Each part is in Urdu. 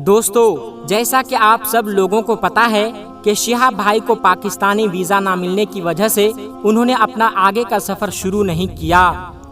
دوستو، جیسا کہ آپ سب لوگوں کو پتا ہے کہ شہاب بھائی کو پاکستانی ویزا نہ ملنے کی وجہ سے انہوں نے اپنا آگے کا سفر شروع نہیں کیا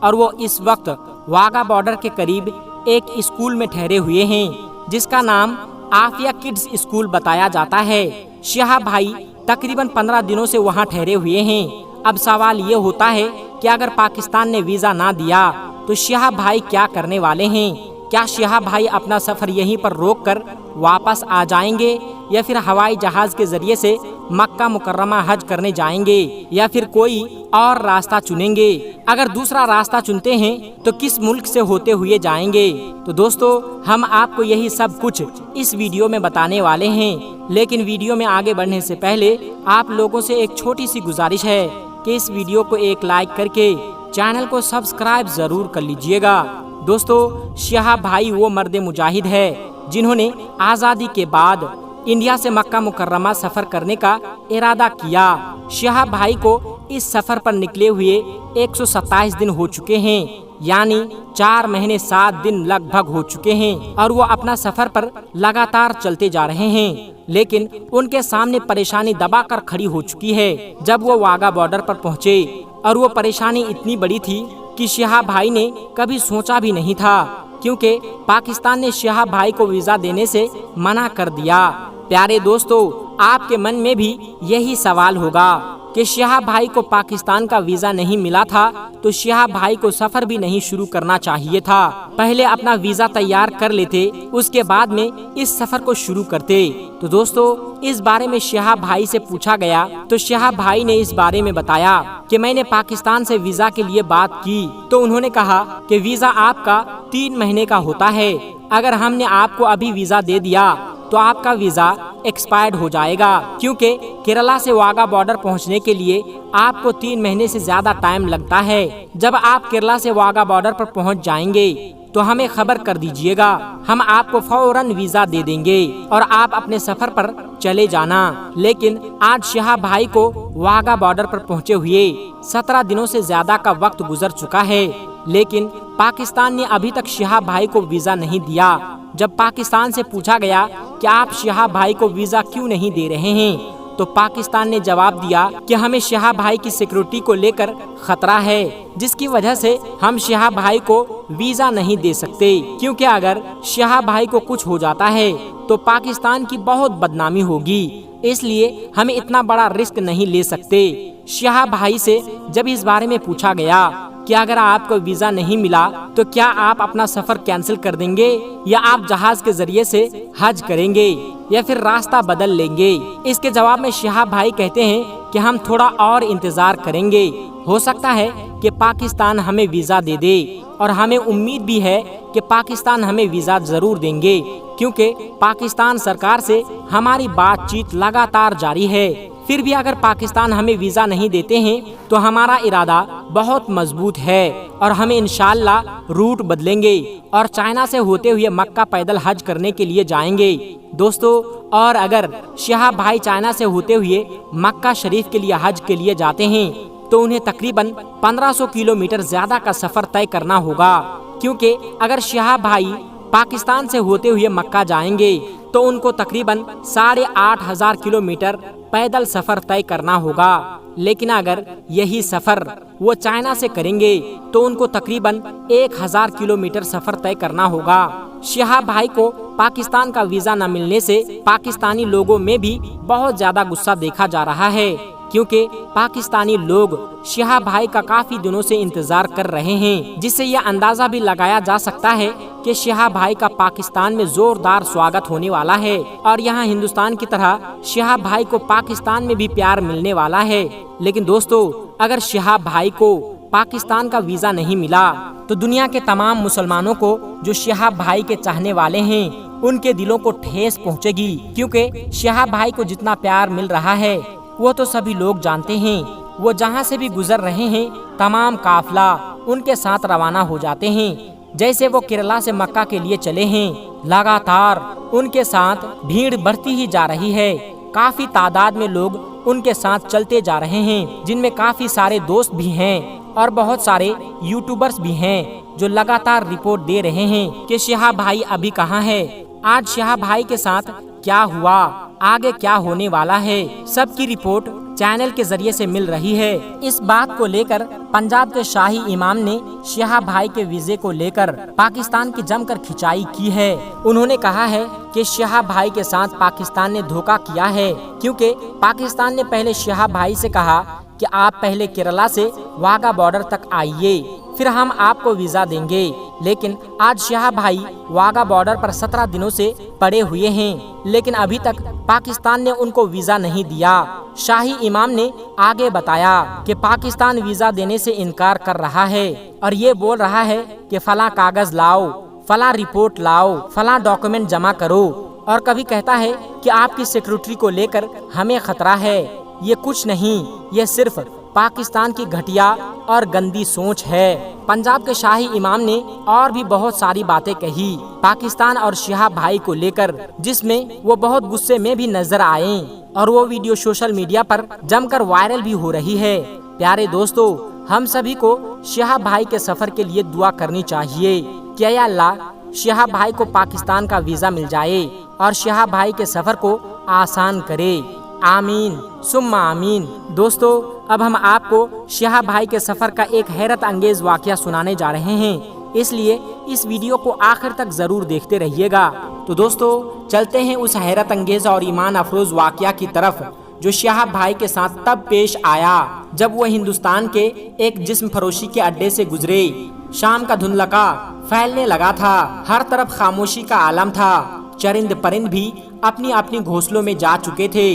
اور وہ اس وقت واگا بارڈر کے قریب ایک اسکول میں ٹھہرے ہوئے ہیں جس کا نام عافیہ کڈز اسکول بتایا جاتا ہے۔ شہاب بھائی تقریباً 15 دنوں سے وہاں ٹھہرے ہوئے ہیں۔ اب سوال یہ ہوتا ہے کہ اگر پاکستان نے ویزا نہ دیا تو شہاب بھائی کیا کرنے والے ہیں؟ کیا شہاب بھائی اپنا سفر یہیں پر روک کر واپس آ جائیں گے یا پھر ہوائی جہاز کے ذریعے سے مکہ مکرمہ حج کرنے جائیں گے یا پھر کوئی اور راستہ چنیں گے؟ اگر دوسرا راستہ چنتے ہیں تو کس ملک سے ہوتے ہوئے جائیں گے؟ تو دوستو، ہم آپ کو یہی سب کچھ اس ویڈیو میں بتانے والے ہیں، لیکن ویڈیو میں آگے بڑھنے سے پہلے آپ لوگوں سے ایک چھوٹی سی گزارش ہے کہ اس ویڈیو کو ایک لائک کر کے چینل کو سبسکرائب ضرور کر لیجئے گا۔ دوستو، شہاب بھائی وہ مرد مجاہد ہے جنہوں نے آزادی کے بعد انڈیا سے مکہ مکرمہ سفر کرنے کا ارادہ کیا۔ شہاب بھائی کو اس سفر پر نکلے ہوئے 127 دن ہو چکے ہیں، یعنی 4 مہینے 7 دن لگ بھگ ہو چکے ہیں، اور وہ اپنا سفر پر لگاتار چلتے جا رہے ہیں، لیکن ان کے سامنے پریشانی دبا کر کھڑی ہو چکی ہے۔ جب وہ واگا بارڈر پر پہنچے اور وہ پریشانی اتنی بڑی تھی کہ شہاب بھائی نے کبھی سوچا بھی نہیں تھا، کیونکہ پاکستان نے شہاب بھائی کو ویزا دینے سے منع کر دیا۔ پیارے دوستو، آپ کے من میں بھی یہی سوال ہوگا کہ شہاب بھائی کو پاکستان کا ویزا نہیں ملا تھا تو شہاب بھائی کو سفر بھی نہیں شروع کرنا چاہیے تھا، پہلے اپنا ویزا تیار کر لیتے، اس کے بعد میں اس سفر کو شروع کرتے۔ تو دوستو، اس بارے میں شہاب بھائی سے پوچھا گیا تو شہاب بھائی نے اس بارے میں بتایا کہ میں نے پاکستان سے ویزا کے لیے بات کی تو انہوں نے کہا کہ ویزا آپ کا 3 مہینے کا ہوتا ہے، اگر ہم نے آپ کو ابھی ویزا دے دیا تو آپ کا ویزا ایکسپائرڈ ہو جائے گا، کیونکہ کیرلا سے واگا بارڈر پہنچنے کے لیے آپ کو 3 مہینے سے زیادہ ٹائم لگتا ہے۔ جب آپ کیرلا سے واگا بارڈر پر پہنچ جائیں گے تو ہمیں خبر کر دیجئے گا، ہم آپ کو فوراً ویزا دے دیں گے اور آپ اپنے سفر پر چلے جانا۔ لیکن آج شہاب بھائی کو واگا بارڈر پر پہنچے ہوئے 17 دنوں سے زیادہ کا وقت گزر چکا ہے، لیکن پاکستان نے ابھی تک شہاب بھائی کو ویزا نہیں دیا۔ جب پاکستان سے پوچھا گیا کہ آپ شہاب بھائی کو ویزا کیوں نہیں دے رہے ہیں تو پاکستان نے جواب دیا کہ ہمیں شہاب بھائی کی سیکورٹی کو لے کر خطرہ ہے، جس کی وجہ سے ہم شہاب بھائی کو ویزا نہیں دے سکتے، کیونکہ اگر شہاب بھائی کو کچھ ہو جاتا ہے تو پاکستان کی بہت بدنامی ہوگی، اس لیے ہم اتنا بڑا رسک نہیں لے سکتے۔ شہاب بھائی سے جب اس بارے میں پوچھا گیا کہ اگر آپ کو ویزا نہیں ملا تو کیا آپ اپنا سفر کینسل کر دیں گے یا آپ جہاز کے ذریعے سے حج کریں گے یا پھر راستہ بدل لیں گے، اس کے جواب میں شہاب بھائی کہتے ہیں کہ ہم تھوڑا اور انتظار کریں گے، ہو سکتا ہے کہ پاکستان ہمیں ویزا دے دے، اور ہمیں امید بھی ہے کہ پاکستان ہمیں ویزا ضرور دیں گے، کیونکہ پاکستان سرکار سے ہماری بات چیت لگاتار جاری ہے۔ پھر بھی اگر پاکستان ہمیں ویزا نہیں دیتے ہیں تو ہمارا ارادہ بہت مضبوط ہے اور ہم انشاءاللہ روٹ بدلیں گے اور چائنا سے ہوتے ہوئے مکہ پیدل حج کرنے کے لیے جائیں گے۔ دوستو، اور اگر شہاب بھائی چائنا سے ہوتے ہوئے مکہ شریف کے لیے حج کے لیے جاتے ہیں تو انہیں تقریباً 1500 کلومیٹر زیادہ کا سفر طے کرنا ہوگا، کیونکہ اگر شہاب بھائی پاکستان سے ہوتے ہوئے مکہ جائیں گے تو ان کو تقریباً 8500 کلومیٹر پیدل سفر طے کرنا ہوگا، لیکن اگر یہی سفر وہ چائنا سے کریں گے تو ان کو تقریباً 1000 کلومیٹر سفر طے کرنا ہوگا۔ شہاب بھائی کو پاکستان کا ویزا نہ ملنے سے پاکستانی لوگوں میں بھی بہت زیادہ غصہ دیکھا جا رہا ہے، کیونکہ پاکستانی لوگ شہاب بھائی کا کافی دنوں سے انتظار کر رہے ہیں، جس سے یہ اندازہ بھی لگایا جا سکتا ہے کہ شہاب بھائی کا پاکستان میں زوردار سواگت ہونے والا ہے اور یہاں ہندوستان کی طرح شہاب بھائی کو پاکستان میں بھی پیار ملنے والا ہے۔ لیکن دوستو، اگر شہاب بھائی کو پاکستان کا ویزا نہیں ملا تو دنیا کے تمام مسلمانوں کو جو شہاب بھائی کے چاہنے والے ہیں ان کے دلوں کو ٹھیس پہنچے گی، کیونکہ شہاب بھائی کو جتنا پیار مل رہا ہے وہ تو سبھی لوگ جانتے ہیں۔ وہ جہاں سے بھی گزر رہے ہیں تمام قافلہ ان کے ساتھ روانہ ہو جاتے ہیں، جیسے وہ کیرلا سے مکہ کے لیے چلے ہیں، لگاتار ان کے ساتھ بھیڑ بڑھتی ہی جا رہی ہے، کافی تعداد میں لوگ ان کے ساتھ چلتے جا رہے ہیں، جن میں کافی سارے دوست بھی ہیں اور بہت سارے یوٹیوبرز بھی ہیں جو لگاتار رپورٹ دے رہے ہیں کہ شہاب بھائی ابھی کہاں ہے، آج شہاب بھائی کے ساتھ کیا ہوا، آگے کیا ہونے والا ہے، سب کی رپورٹ چینل کے ذریعے سے مل رہی ہے۔ اس بات کو لے کر پنجاب کے شاہی امام نے شہاب بھائی کے ویزے کو لے کر پاکستان کی جم کر کھچائی کی ہے۔ انہوں نے کہا ہے کہ شہاب بھائی کے ساتھ پاکستان نے دھوکہ کیا ہے، کیونکہ پاکستان نے پہلے شہاب بھائی سے کہا کہ آپ پہلے کیرلا سے واگا بارڈر تک آئیے، پھر ہم آپ کو ویزا دیں گے، لیکن آج شہاب بھائی واگا بارڈر پر 17 دنوں سے پڑے ہوئے ہیں، لیکن ابھی تک پاکستان نے ان کو ویزا نہیں دیا۔ شاہی امام نے آگے بتایا کہ پاکستان ویزا دینے سے انکار کر رہا ہے اور یہ بول رہا ہے کہ فلاں کاغذ لاؤ، فلاں رپورٹ لاؤ، فلاں ڈاکومنٹ جمع کرو، اور کبھی کہتا ہے کہ آپ کی سیکورٹی کو لے کر ہمیں خطرہ ہے۔ یہ کچھ نہیں، یہ صرف پاکستان کی گھٹیا اور گندی سوچ ہے۔ پنجاب کے شاہی امام نے اور بھی بہت ساری باتیں کہی پاکستان اور شہاب بھائی کو لے کر، جس میں وہ بہت غصے میں بھی نظر آئے، اور وہ ویڈیو سوشل میڈیا پر جم کر وائرل بھی ہو رہی ہے۔ پیارے دوستو، ہم سبھی کو شہاب بھائی کے سفر کے لیے دعا کرنی چاہیے کہ اے اللہ شہاب بھائی کو پاکستان کا ویزا مل جائے اور شہاب بھائی کے سفر کو آسان کرے، آمین ثم آمین۔ دوستو، اب ہم آپ کو شہاب بھائی کے سفر کا ایک حیرت انگیز واقعہ سنانے جا رہے ہیں، اس لیے اس ویڈیو کو آخر تک ضرور دیکھتے رہیے گا۔ تو دوستو، چلتے ہیں اس حیرت انگیز اور ایمان افروز واقعہ کی طرف جو شہاب بھائی کے ساتھ تب پیش آیا جب وہ ہندوستان کے ایک جسم فروشی کے اڈے سے گزرے۔ شام کا دھندلکا پھیلنے لگا تھا، ہر طرف خاموشی کا عالم تھا، چرند پرند بھی اپنی اپنی گھونسلوں میں جا چکے تھے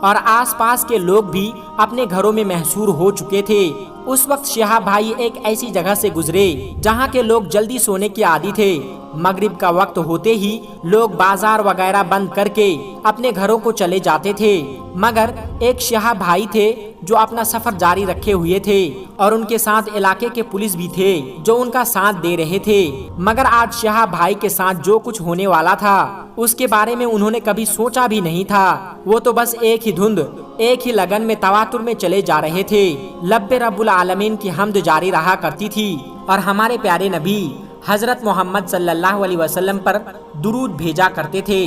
اور آس پاس کے لوگ بھی اپنے گھروں میں محصور ہو چکے تھے۔ اس وقت شہاب بھائی ایک ایسی جگہ سے گزرے جہاں کے لوگ جلدی سونے کے عادی تھے۔ مغرب کا وقت ہوتے ہی لوگ بازار وغیرہ بند کر کے اپنے گھروں کو چلے جاتے تھے، مگر ایک شہاب بھائی تھے جو اپنا سفر جاری رکھے ہوئے تھے، اور ان کے ساتھ علاقے کے پولیس بھی تھے جو ان کا ساتھ دے رہے تھے۔ مگر آج شہاب بھائی کے ساتھ جو کچھ ہونے والا تھا اس کے بارے میں انہوں نے کبھی سوچا بھی نہیں تھا۔ وہ تو بس ایک ہی دھند، ایک ہی لگن میں تواتر میں چلے جا رہے تھے۔ لب رب العالمین کی حمد جاری رہا کرتی تھی اور ہمارے پیارے نبی حضرت محمد صلی اللہ علیہ وسلم پر درود بھیجا کرتے تھے،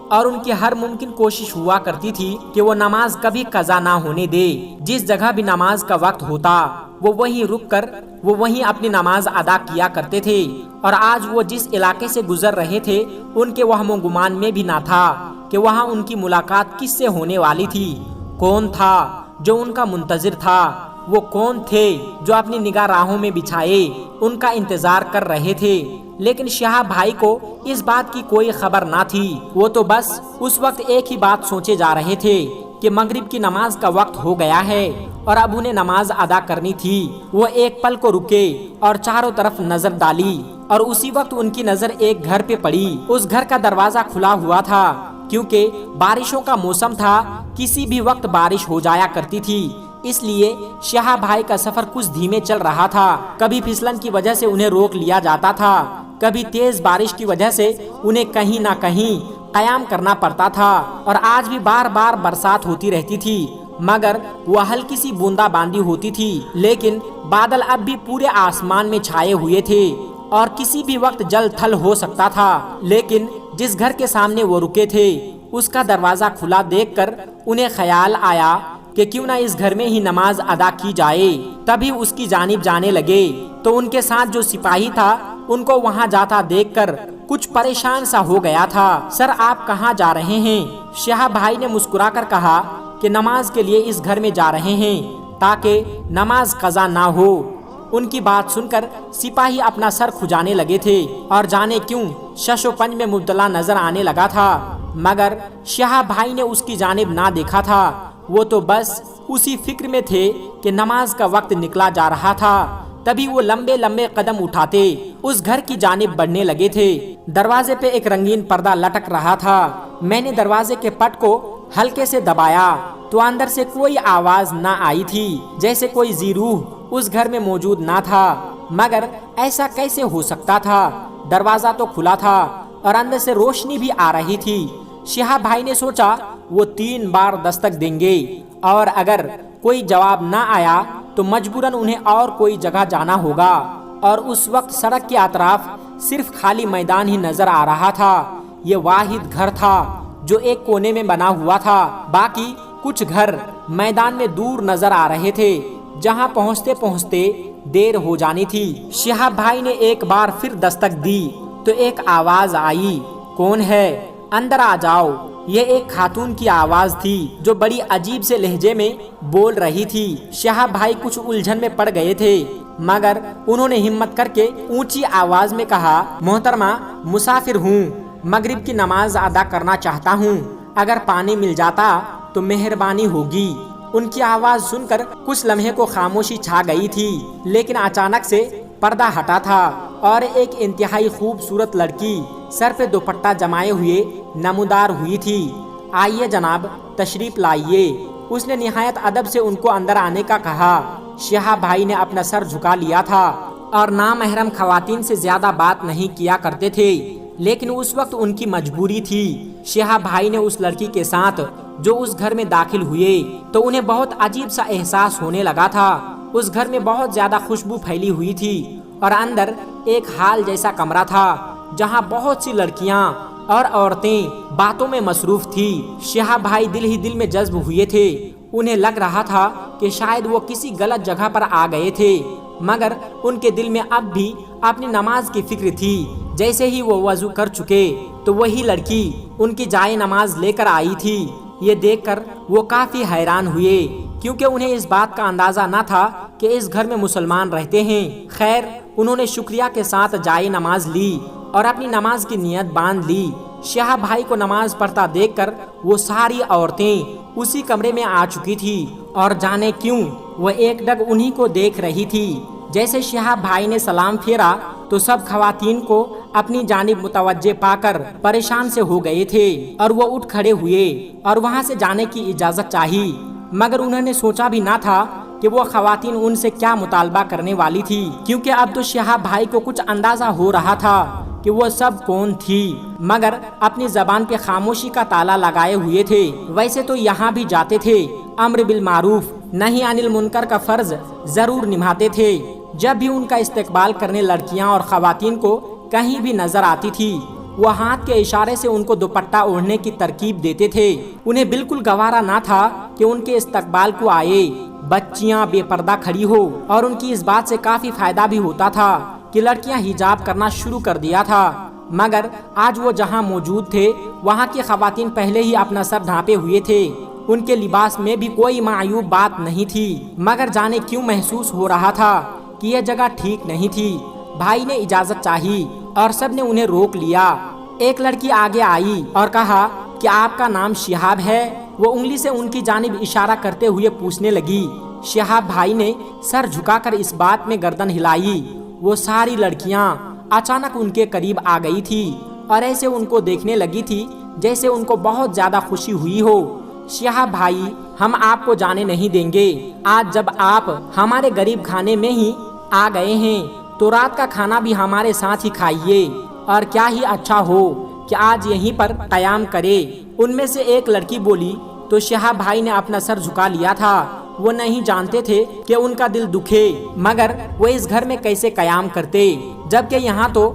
اور ان کی ہر ممکن کوشش ہوا کرتی تھی کہ وہ نماز کبھی قضا نہ ہونے دے۔ جس جگہ بھی نماز کا وقت ہوتا وہ وہیں رک کر وہ وہیں اپنی نماز ادا کیا کرتے تھے، اور آج وہ جس علاقے سے گزر رہے تھے ان کے وہم و گمان میں بھی نہ تھا کہ وہاں ان کی ملاقات کس سے ہونے والی تھی۔ کون تھا جو ان کا منتظر تھا؟ وہ کون تھے جو اپنی نگاہ راہوں میں بچھائے ان کا انتظار کر رہے تھے؟ لیکن شہاب بھائی کو اس بات کی کوئی خبر نہ تھی۔ وہ تو بس اس وقت ایک ہی بات سوچے جا رہے تھے کہ مغرب کی نماز کا وقت ہو گیا ہے اور اب انہیں نماز ادا کرنی تھی۔ وہ ایک پل کو رکے اور چاروں طرف نظر ڈالی، اور اسی وقت ان کی نظر ایک گھر پہ پڑی۔ اس گھر کا دروازہ کھلا ہوا تھا، کیونکہ بارشوں کا موسم تھا، کسی بھی وقت بارش ہو جایا کرتی تھی، اس لیے شہاب بھائی کا سفر کچھ دھیمے چل رہا تھا۔ کبھی پھسلن کی وجہ سے انہیں روک لیا جاتا تھا، کبھی تیز بارش کی وجہ سے انہیں کہیں نہ کہیں قیام کرنا پڑتا تھا، اور آج بھی بار بار برسات ہوتی رہتی تھی، مگر وہ ہلکی سی بوندا باندی ہوتی تھی۔ لیکن بادل اب بھی پورے آسمان میں چھائے ہوئے تھے اور کسی بھی وقت جل تھل ہو سکتا تھا۔ لیکن جس گھر کے سامنے وہ رکے تھے اس کا دروازہ کھلا دیکھ کر انہیں خیال آیا کہ کیوں نہ اس گھر میں ہی نماز ادا کی جائے۔ تبھی اس کی جانب جانے لگے تو ان کے ساتھ جو سپاہی تھا ان کو وہاں جاتا دیکھ کر کچھ پریشان سا ہو گیا تھا۔ سر، آپ کہاں جا رہے ہیں؟ شہاب بھائی نے مسکرا کر کہا کہ نماز کے لیے اس گھر میں جا رہے ہیں تاکہ نماز قضا نہ ہو۔ ان کی بات سن کر سپاہی اپنا سر کھجانے لگے تھے اور جانے کیوں شش و پنج میں مبتلا نظر آنے لگا تھا، مگر شہاب بھائی نے اس کی جانب نہ دیکھا تھا۔ وہ تو بس اسی فکر میں تھے کہ نماز کا وقت نکلا جا رہا تھا۔ تبھی وہ لمبے لمبے قدم اٹھاتے اس گھر کی جانب بڑھنے لگے تھے۔ دروازے پہ ایک رنگین پردہ لٹک رہا تھا۔ میں نے دروازے کے پٹ کو ہلکے سے دبایا تو اندر سے کوئی آواز نہ آئی تھی، جیسے کوئی ذی روح اس گھر میں موجود نہ تھا۔ مگر ایسا کیسے ہو سکتا تھا؟ دروازہ تو کھلا تھا اور اندر سے روشنی بھی آ رہی تھی۔ شہاب بھائی نے سوچا وہ 3 بار دستک دیں گے، اور اگر کوئی جواب نہ آیا تو مجبوراً انہیں اور کوئی جگہ جانا ہوگا۔ اور اس وقت سڑک کے اطراف صرف خالی میدان ہی نظر آ رہا تھا۔ یہ واحد گھر تھا جو ایک کونے میں بنا ہوا تھا، باقی کچھ گھر میدان میں دور نظر آ رہے تھے جہاں پہنچتے پہنچتے دیر ہو جانی تھی۔ شہاب بھائی نے ایک بار پھر دستک دی تو ایک آواز آئی، کون ہے؟ اندر آ جاؤ۔ یہ ایک خاتون کی آواز تھی جو بڑی عجیب سے لہجے میں بول رہی تھی۔ شہاب بھائی کچھ الجھن میں پڑ گئے تھے، مگر انہوں نے ہمت کر کے اونچی آواز میں کہا، محترمہ، مسافر ہوں، مغرب کی نماز ادا کرنا چاہتا ہوں، اگر پانی مل جاتا تو مہربانی ہوگی۔ ان کی آواز سن کر کچھ لمحے کو خاموشی چھا گئی تھی، لیکن اچانک سے پردہ ہٹا تھا اور ایک انتہائی خوبصورت لڑکی سر پہ دوپٹہ جمائے ہوئے نمودار ہوئی تھی۔ آئیے جناب، تشریف لائیے۔ اس نے نہایت ادب سے ان کو اندر آنے کا کہا۔ شہاب بھائی نے اپنا سر جھکا لیا تھا اور نامحرم خواتین سے زیادہ بات نہیں کیا کرتے تھے، لیکن اس وقت ان کی مجبوری تھی۔ شہاب بھائی نے اس لڑکی کے ساتھ جو اس گھر میں داخل ہوئے تو انہیں بہت عجیب سا احساس ہونے لگا تھا۔ اس گھر میں بہت زیادہ خوشبو پھیلی ہوئی تھی اور اندر ایک ہال جیسا کمرہ تھا جہاں بہت سی لڑکیاں اور عورتیں باتوں میں مصروف تھی۔ شہاب بھائی دل ہی دل میں جذب ہوئے تھے۔ انہیں لگ رہا تھا کہ شاید وہ کسی غلط جگہ پر آ گئے تھے، مگر ان کے دل میں اب بھی اپنی نماز کی فکر تھی۔ جیسے ہی وہ وضو کر چکے تو وہی لڑکی ان کی جائے نماز لے کر آئی تھی۔ یہ دیکھ کر وہ کافی حیران ہوئے، کیونکہ انہیں اس بات کا اندازہ نہ تھا کہ اس گھر میں مسلمان رہتے ہیں۔ خیر، انہوں نے شکریہ کے ساتھ جائے نماز لی اور اپنی نماز کی نیت باندھ لی۔ شہاب بھائی کو نماز پڑھتا دیکھ کر وہ ساری عورتیں اسی کمرے میں آ چکی تھی اور جانے کیوں وہ ایک ڈگ انہی کو دیکھ رہی تھی۔ جیسے شہاب بھائی نے سلام پھیرا تو سب خواتین کو اپنی جانب متوجہ پا کر پریشان سے ہو گئے تھے اور وہ اٹھ کھڑے ہوئے اور وہاں سے جانے کی اجازت چاہی، مگر انہوں نے سوچا بھی نہ تھا کہ وہ خواتین ان سے کیا مطالبہ کرنے والی تھی، کیونکہ اب تو شہاب بھائی کو کچھ اندازہ ہو رہا تھا کہ وہ سب کون تھی، مگر اپنی زبان پہ خاموشی کا تالا لگائے ہوئے تھے۔ ویسے تو یہاں بھی جاتے تھے، امر بالمعروف نہی عن المنکر کا فرض ضرور نبھاتے تھے۔ جب بھی ان کا استقبال کرنے لڑکیاں اور خواتین کو کہیں بھی نظر آتی تھی، وہ ہاتھ کے اشارے سے ان کو دوپٹہ اوڑھنے کی ترکیب دیتے تھے۔ انہیں بالکل گوارا نہ تھا کہ ان کے استقبال کو آئے بچیاں بے پردہ کھڑی ہو، اور ان کی اس بات سے کافی فائدہ بھی ہوتا تھا کہ لڑکیاں حجاب کرنا شروع کر دیا تھا۔ مگر آج وہ جہاں موجود تھے وہاں کی خواتین پہلے ہی اپنا سر ڈھانپے ہوئے تھے، ان کے لباس میں بھی کوئی معیوب بات نہیں تھی، مگر جانے کیوں محسوس ہو رہا تھا کہ یہ جگہ ٹھیک نہیں تھی۔ بھائی نے اجازت چاہی اور سب نے انہیں روک لیا۔ ایک لڑکی آگے آئی اور کہا کہ آپ کا نام شہاب ہے؟ وہ انگلی سے ان کی جانب اشارہ کرتے ہوئے پوچھنے لگی۔ شہاب بھائی نے سر جھکا کر اس بات میں گردن ہلائی۔ وہ ساری لڑکیاں اچانک ان کے قریب آ گئی تھی اور ایسے ان کو دیکھنے لگی تھی جیسے ان کو بہت زیادہ خوشی ہوئی ہو۔ شہاب بھائی، ہم آپ کو جانے نہیں دیں گے۔ آج جب آپ ہمارے غریب کھانے میں ہی آ گئے ہیں تو رات کا کھانا بھی ہمارے ساتھ ہی کھائیے، اور کیا ہی اچھا ہو کہ آج یہیں پر قیام کرے۔ ان میں سے ایک لڑکی بولی تو شہاب بھائی نے اپنا سر جھکا لیا تھا۔ وہ نہیں جانتے تھے کہ ان کا دل دکھے، مگر وہ اس گھر میں کیسے قیام کرتے جبکہ یہاں تو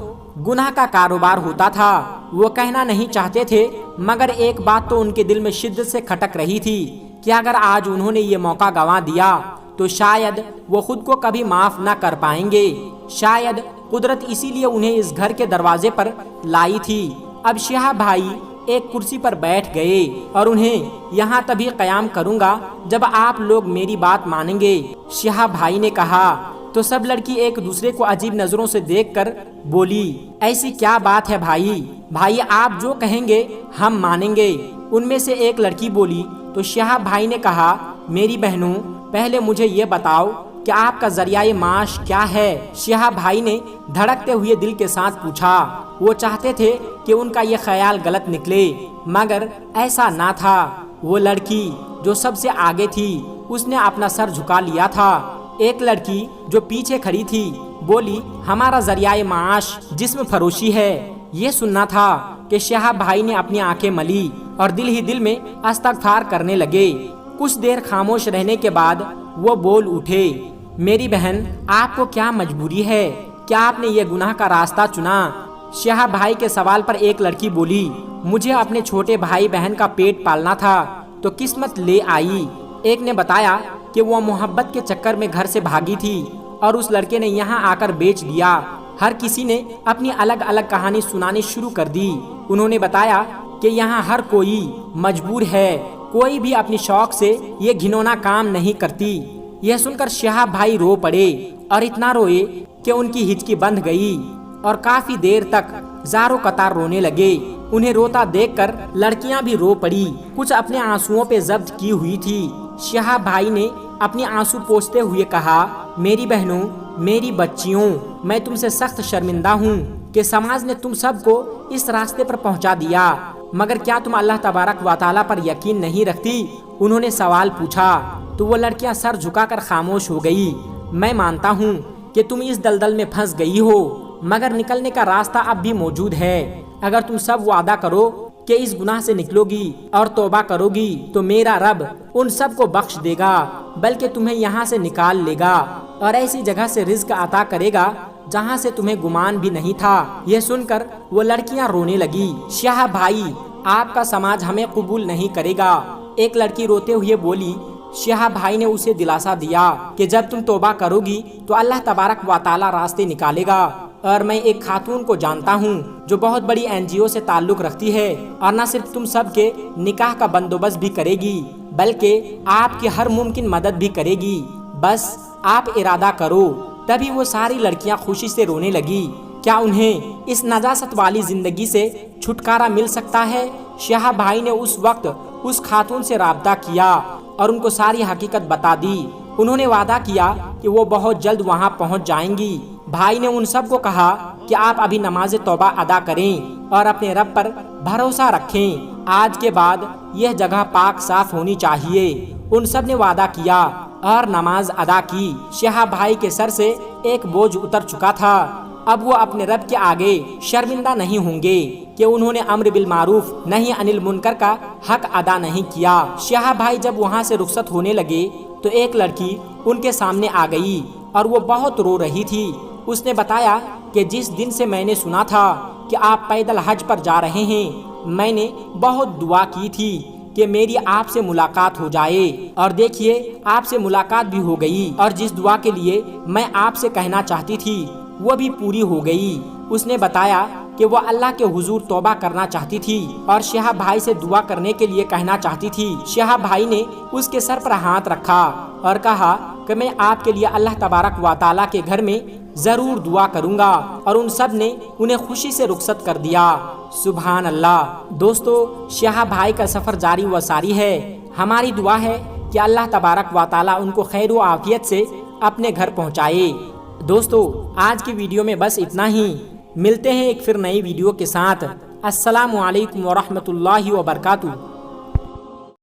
گناہ کا کاروبار ہوتا تھا۔ وہ کہنا نہیں چاہتے تھے، مگر ایک بات تو ان کے دل میں شدت سے کھٹک رہی تھی کہ اگر آج انہوں نے یہ موقع گنوا دیا تو شاید وہ خود کو کبھی معاف نہ کر پائیں گے۔ شاید قدرت اسی لیے انہیں اس گھر کے دروازے پر لائی تھی۔ اب شہاب بھائی ایک کرسی پر بیٹھ گئے اور انہیں یہاں تبھی قیام کروں گا جب آپ لوگ میری بات مانیں گے، شہاب بھائی نے کہا۔ تو سب لڑکی ایک دوسرے کو عجیب نظروں سے دیکھ کر بولی، ایسی کیا بات ہے بھائی آپ جو کہیں گے ہم مانیں گے۔ ان میں سے ایک لڑکی بولی تو شہاب بھائی نے کہا، میری بہنوں، پہلے مجھے یہ بتاؤ کہ آپ کا ذریعہ معاش کیا ہے؟ شہاب بھائی نے دھڑکتے ہوئے دل کے ساتھ پوچھا۔ وہ چاہتے تھے کہ ان کا یہ خیال غلط نکلے، مگر ایسا نہ تھا۔ وہ لڑکی جو سب سے آگے تھی اس نے اپنا سر جھکا لیا تھا۔ ایک لڑکی جو پیچھے کھڑی تھی بولی، ہمارا ذریعہ معاش جسم فروشی ہے۔ یہ سننا تھا کہ شہاب بھائی نے اپنی آنکھیں ملی اور دل ہی دل میں استغفار کرنے لگے۔ کچھ دیر خاموش رہنے کے بعد وہ بول اٹھے، میری بہن، آپ کو کیا مجبوری ہے؟ کیا آپ نے یہ گناہ کا راستہ چنا؟ شہاب بھائی کے سوال پر ایک لڑکی بولی، مجھے اپنے چھوٹے بھائی بہن کا پیٹ پالنا تھا تو قسمت لے آئی۔ ایک نے بتایا کہ وہ محبت کے چکر میں گھر سے بھاگی تھی اور اس لڑکے نے یہاں آ کر بیچ دیا۔ ہر کسی نے اپنی الگ الگ کہانی سنانی شروع کر دی۔ انہوں نے بتایا کہ یہاں ہر کوئی مجبور ہے، کوئی بھی اپنی شوق سے یہ گھنونا کام نہیں کرتی۔ یہ سن کر شہاب بھائی رو پڑے اور اتنا روئے کہ ان کی ہچکی بندھ گئی اور کافی دیر تک زاروں قطار رونے لگے۔ انہیں روتا دیکھ کر لڑکیاں بھی رو پڑی، کچھ اپنے آنسوؤں پہ ضبط کی ہوئی تھی۔ شہاب بھائی نے اپنی آنسو پوچھتے ہوئے کہا، میری بہنوں، میری بچیوں، میں تم سے سخت شرمندہ ہوں کہ سماج نے تم سب کو اس راستے پر پہنچا دیا، مگر کیا تم اللہ تبارک و تعالیٰ پر یقین نہیں رکھتی؟ انہوں نے سوال پوچھا تو وہ لڑکیاں سر جھکا کر خاموش ہو گئی۔ میں مانتا ہوں کہ تم اس دلدل میں پھنس گئی ہو، مگر نکلنے کا راستہ اب بھی موجود ہے۔ اگر تم سب وعدہ کرو کہ اس گناہ سے نکلو گی اور توبہ کرو گی تو میرا رب ان سب کو بخش دے گا، بلکہ تمہیں یہاں سے نکال لے گا اور ایسی جگہ سے رزق عطا کرے گا جہاں سے تمہیں گمان بھی نہیں تھا۔ یہ سن کر وہ لڑکیاں رونے لگی۔ شہاب بھائی، آپ کا سماج ہمیں قبول نہیں کرے گا، ایک لڑکی روتے ہوئے بولی۔ شہاب بھائی نے اسے دلاسا دیا کہ جب تم توبہ کرو گی تو اللہ تبارک و تعالیٰ راستے نکالے گا، اور میں ایک خاتون کو جانتا ہوں جو بہت بڑی NGO سے تعلق رکھتی ہے اور نہ صرف تم سب کے نکاح کا بندوبست بھی کرے گی بلکہ آپ کی ہر ممکن مدد بھی کرے گی، بس آپ ارادہ کرو۔ تبھی وہ ساری لڑکیاں خوشی سے رونے لگی۔ کیا انہیں اس نجاست والی زندگی سے چھٹکارا مل سکتا ہے؟ شہاب بھائی نے اس وقت اس خاتون سے رابطہ کیا اور ان کو ساری حقیقت بتا دی۔ انہوں نے وعدہ کیا کہ وہ بہت جلد وہاں پہنچ جائیں گی۔ بھائی نے ان سب کو کہا کہ آپ ابھی نماز توبہ ادا کریں اور اپنے رب پر بھروسہ رکھیں، آج کے بعد یہ جگہ پاک صاف ہونی چاہیے۔ ان سب نے وعدہ کیا اور نماز ادا کی۔ شہاب بھائی کے سر سے ایک بوجھ اتر چکا تھا، اب وہ اپنے رب کے آگے شرمندہ نہیں ہوں گے کہ انہوں نے امر بالمعروف نہی عن المنکر کا حق ادا نہیں کیا۔ شہاب بھائی جب وہاں سے رخصت ہونے لگے تو ایک لڑکی ان کے سامنے آ گئی اور وہ بہت رو رہی تھی۔ اس نے بتایا کہ جس دن سے میں نے سنا تھا کہ آپ پیدل حج پر جا رہے ہیں، میں نے بہت دعا کی تھی کہ میری آپ سے ملاقات ہو جائے، اور دیکھیے آپ سے ملاقات بھی ہو گئی، اور جس دعا کے لیے میں آپ سے کہنا چاہتی تھی وہ بھی پوری ہو گئی۔ اس نے بتایا کہ وہ اللہ کے حضور توبہ کرنا چاہتی تھی اور شہاب بھائی سے دعا کرنے کے لیے کہنا چاہتی تھی۔ شہاب بھائی نے اس کے سر پر ہاتھ رکھا اور کہا کہ میں آپ کے لیے اللہ تبارک و تعالیٰ کے گھر میں ضرور دعا کروں گا، اور ان سب نے انہیں خوشی سے رخصت کر دیا۔ سبحان اللہ۔ دوستو، شہاب بھائی کا سفر جاری و ساری ہے۔ ہماری دعا ہے کہ اللہ تبارک و تعالیٰ ان کو خیر و عافیت سے اپنے گھر پہنچائے۔ دوستو، آج کی ویڈیو میں بس اتنا ہی، ملتے ہیں ایک پھر نئی ویڈیو کے ساتھ۔ السلام علیکم ورحمۃ اللہ وبرکاتہ۔